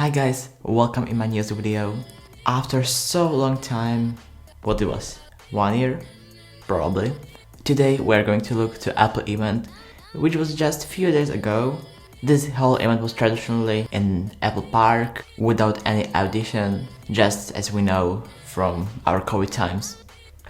Hi guys, welcome in my news video. After so long time, what it was? 1 year? Probably. Today we're going to look to Apple event, which was just a few days ago. This whole event was traditionally in Apple Park, without any audition, just as we know from our COVID times.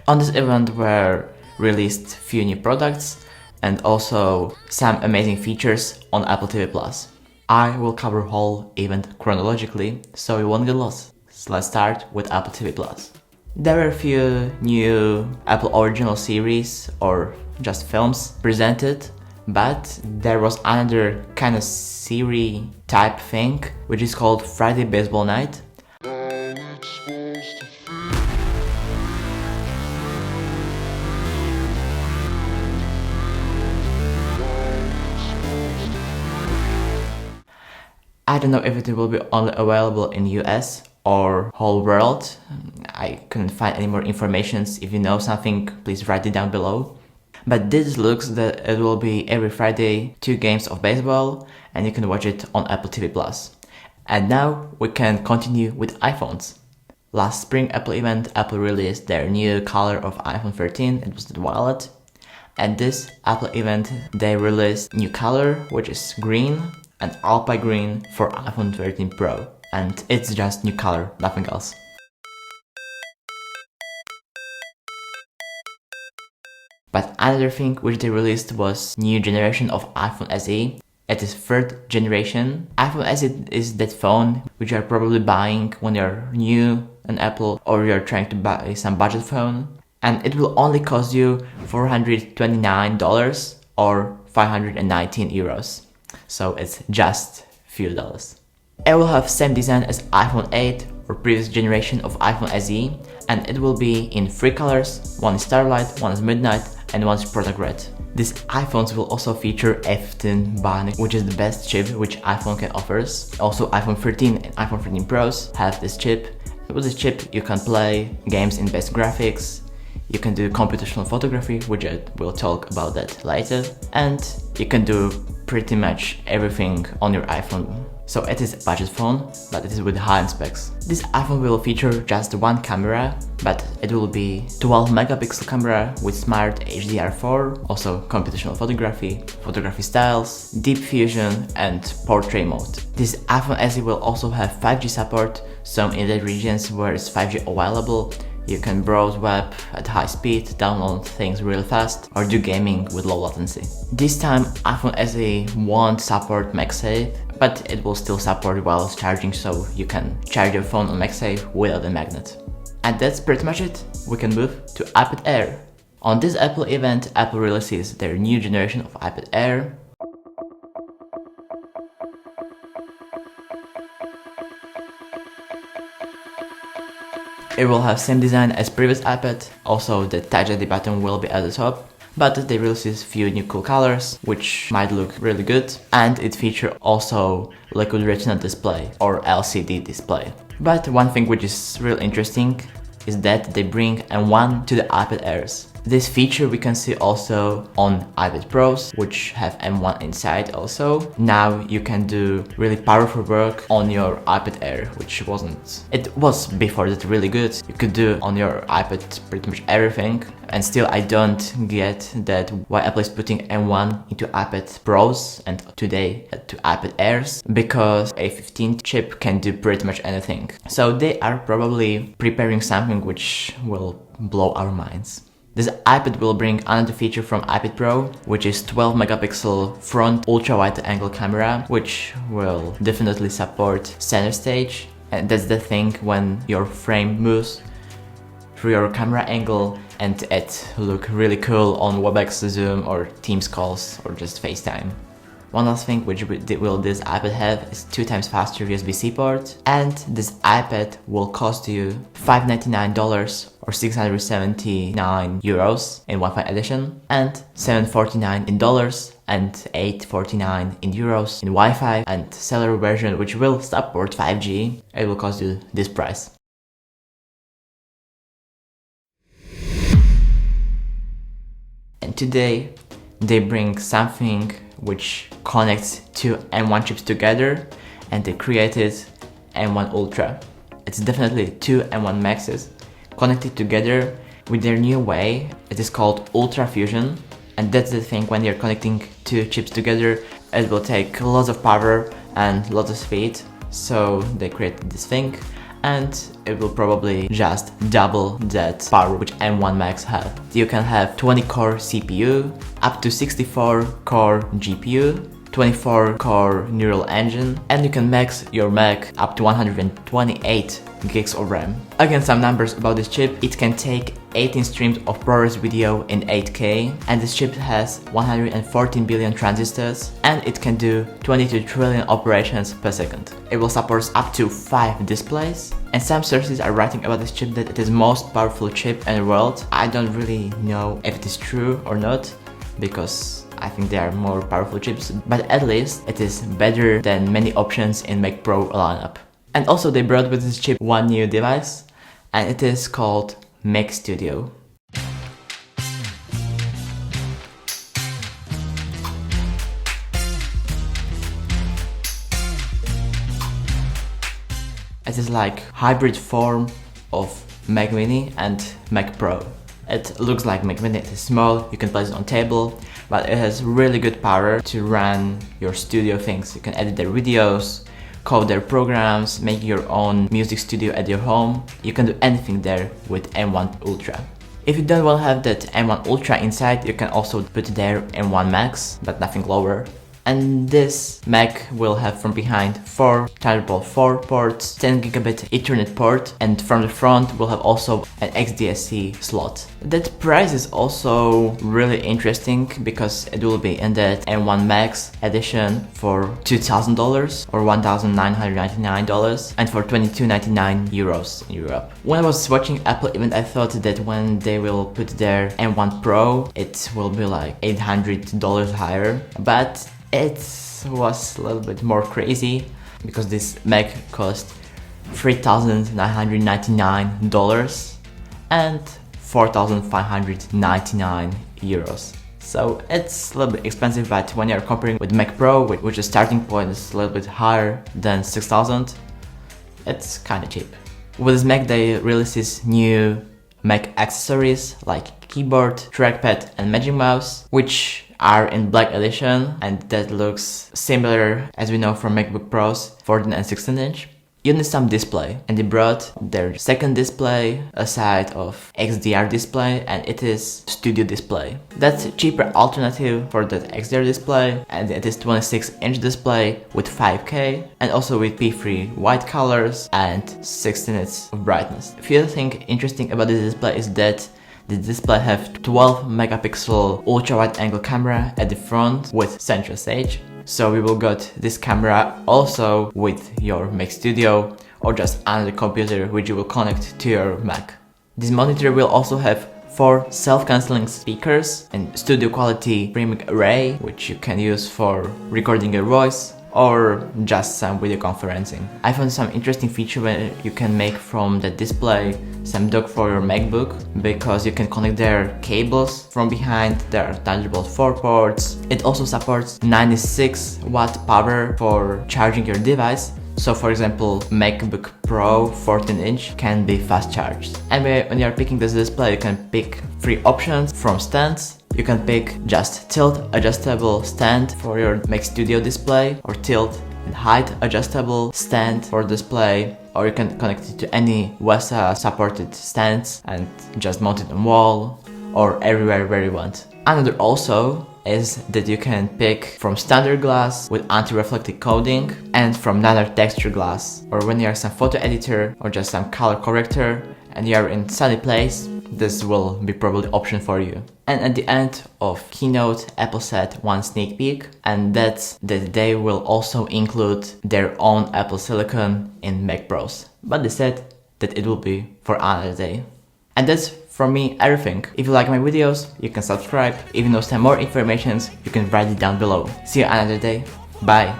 On this event were released few new products and also some amazing features on Apple TV Plus. I will cover whole event chronologically, so you won't get lost. So let's start with Apple TV Plus. There were a few new Apple original series or just films presented, but there was another kind of series type thing, which is called Friday Baseball Night. I don't know if it will be only available in US or whole world. I couldn't find any more information. If you know something, please write it down below. But this looks that it will be every Friday 2 games of baseball and you can watch it on Apple TV Plus. And now we can continue with iPhones. Last spring Apple event, Apple released their new color of iPhone 13, it was the violet. At this Apple event they released new color, which is green, and Alpine green for iPhone 13 Pro. And it's just new color, nothing else. But another thing which they released was new generation of iPhone SE. It is 3rd generation. iPhone SE is that phone which you are probably buying when you're new in Apple or you're trying to buy some budget phone. And it will only cost you $429 or 519 euros. So it's just few dollars. It will have same design as iPhone 8 or previous generation of iPhone SE, and it will be in 3 colors. One is Starlight, one is Midnight, and one is Product Red. These iPhones will also feature F10 Bionic, which is the best chip which iPhone can offer. Also iPhone 13 and iPhone 13 Pros have this chip. With this chip you can play games in best graphics, you can do computational photography, which I will talk about that later, and you can do pretty much everything on your iPhone. So it is a budget phone, but it is with high-end specs. This iPhone will feature just one camera, but it will be 12 megapixel camera with smart HDR4, also computational photography, photography styles, deep fusion and portrait mode. This iPhone SE will also have 5G support, so in the regions where it's 5G available, you can browse web at high speed, download things really fast, or do gaming with low latency. This time iPhone SE won't support MagSafe, but it will still support wireless charging, so you can charge your phone on MagSafe without a magnet. And that's pretty much it. We can move to iPad Air. On this Apple event, Apple releases their new generation of iPad Air. It will have same design as previous iPad, also the Touch ID button will be at the top, but they releases few new cool colors, which might look really good, and it features also Liquid Retina display or LCD display. But one thing which is really interesting is that they bring M1 to the iPad Airs. This feature we can see also on iPad Pros, which have M1 inside also. Now you can do really powerful work on your iPad Air, which wasn't... It was before that really good. You could do on your iPad pretty much everything. And still I don't get that why Apple is putting M1 into iPad Pros and today to iPad Airs, because A15 chip can do pretty much anything. So they are probably preparing something which will blow our minds. This iPad will bring another feature from iPad Pro, which is 12 megapixel front ultra-wide angle camera, which will definitely support center stage. And that's the thing when your frame moves through your camera angle, and it look really cool on WebEx, Zoom or Teams calls or just FaceTime. One last thing which will this iPad have is 2 times faster USB-C port, and this iPad will cost you $599 or 679 euros in Wi-Fi edition, and $749 in dollars and $849 in euros in Wi-Fi and cellular version, which will support 5G. It will cost you this price. And today they bring something which connects two M1 chips together, and they created M1 Ultra. It's definitely two M1 Maxes connected together with their new way. It is called Ultra Fusion, and that's the thing. When you're connecting two chips together, it will take lots of power and lots of speed, so they created this thing, and it will probably just double that power which M1 Max have. You can have 20 core CPU, up to 64 core GPU, 24 core neural engine, and you can max your Mac up to 128 gigs of RAM. Again, some numbers about this chip. It can take 18 streams of ProRes video in 8K, and this chip has 114 billion transistors, and it can do 22 trillion operations per second. It will support up to 5 displays, and some sources are writing about this chip that it is most powerful chip in the world. I don't really know if it is true or not, because I think they are more powerful chips, but at least it is better than many options in Mac Pro lineup. And also they brought with this chip one new device, and it is called Mac Studio. It is like hybrid form of Mac Mini and Mac Pro. It looks like Mac Mini. It is small, you can place it on table, but it has really good power to run your studio things. You can edit their videos, code their programs, make your own music studio at your home. You can do anything there with M1 Ultra. If you don't want to have that M1 Ultra inside, you can also put there M1 Max, but nothing lower. And this Mac will have from behind 4 Thunderbolt 4 ports, 10 gigabit Ethernet port, and from the front we'll have also an XDSC slot. That price is also really interesting because it will be in that M1 Max edition for $2,000 or $1,999 and for €22.99 in Europe. When I was watching Apple event, I thought that when they will put their M1 Pro, it will be like $800 higher, but it was a little bit more crazy because this Mac cost $3,999 and €4,599. So it's a little bit expensive, but when you're comparing with Mac Pro, which the starting point is a little bit higher than $6,000, it's kinda cheap. With this Mac, they released this new Mac accessories like keyboard, trackpad and Magic Mouse, which are in black edition, and that looks similar as we know from MacBook Pros 14 and 16 inch. You need some display, and they brought their second display aside of XDR display, and it is Studio Display. That's a cheaper alternative for that XDR display, and it is 26-inch display with 5K and also with P3 white colors and 16 nits of brightness. The other thing interesting about this display is that the display have 12 megapixel ultra wide angle camera at the front with central stage. So we will got this camera also with your Mac Studio or just another computer which you will connect to your Mac. This monitor will also have 4 self-canceling speakers and studio quality premium array, which you can use for recording your voice or just some video conferencing. I found some interesting feature where you can make from the display some dock for your MacBook, because you can connect their cables from behind. There are Thunderbolt 4 ports. It also supports 96 watt power for charging your device. So for example, MacBook Pro 14 inch can be fast charged. And when you're picking this display, you can pick 3 options from stands. You can pick just tilt adjustable stand for your Mac Studio display, or tilt and height adjustable stand for display, or you can connect it to any VESA supported stands and just mount it on wall or everywhere where you want. Another also is that you can pick from standard glass with anti-reflective coating and from nano texture glass, or when you are some photo editor or just some color corrector and you are in sunny place, this will be probably option for you. And at the end of keynote, Apple said one sneak peek, and that's that they will also include their own Apple Silicon in Mac Pros. But they said that it will be for another day. And that's from me everything. If you like my videos, you can subscribe. If you know some more information, you can write it down below. See you another day. Bye.